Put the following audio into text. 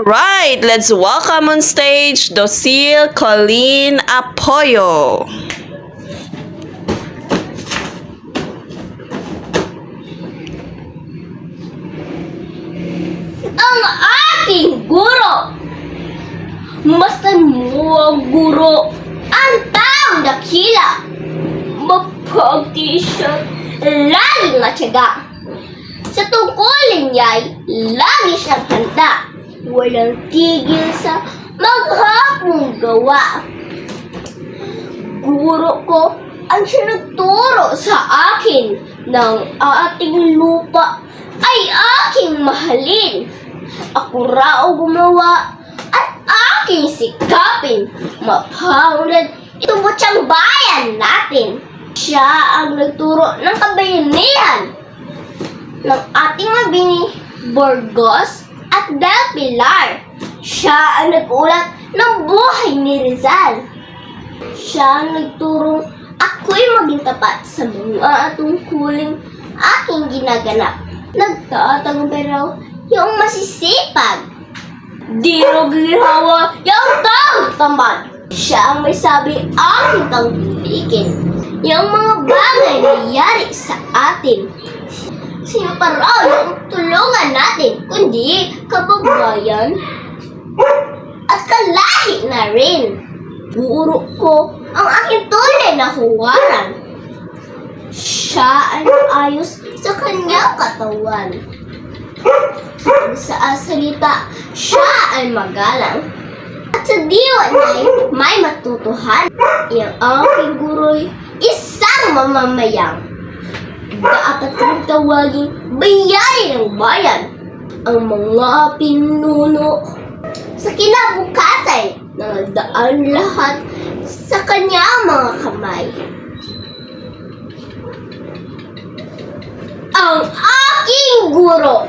Alright, let's welcome on stage Docile Colleen Apoyo. Ang aking guro! Mastan mo ang guro! Ang taong dakila! Mapagti siya, laging matyaga. Sa tungkulin niya'y lagi siyang handa. Walang tigil sa maghapong gawa. Guro ko ang siya nagturo sa akin ng ating lupa ay aking mahalin. Ako raw gumawa at aking sikapin mapaunlad itong butsang bayan natin. Siya ang nagturo ng kabayanihan ng ating mabini Burgos at Del Pilar. Siya ang nag-ulat ng buhay ni Rizal. Siya ang nagturong ako'y maging tapat sa mga tungkuling aking ginaganap. Nagtatagumpay raw yung masisipag. Di raw ginawa yung taong tamad. Siya ang may sabi aking tanggikin. Yung mga bagay na nangyari sa atin. Sino pa raw yung tulungan natin, kundi kababayan at kalahi na rin. Guro ko ang aking tunay na huwaran. Siya ay ayos sa kanyang katawan. Sa salita, siya ay magalang. At sa diwa niya'y may matutuhan. Yang aking guro'y isang mamamayang. Dapat kong tawagin bayani ng bayan. Ang mga pinuno sa kinabukasan nagdaan lahat sa kanyang mga kamay. Ang aking guro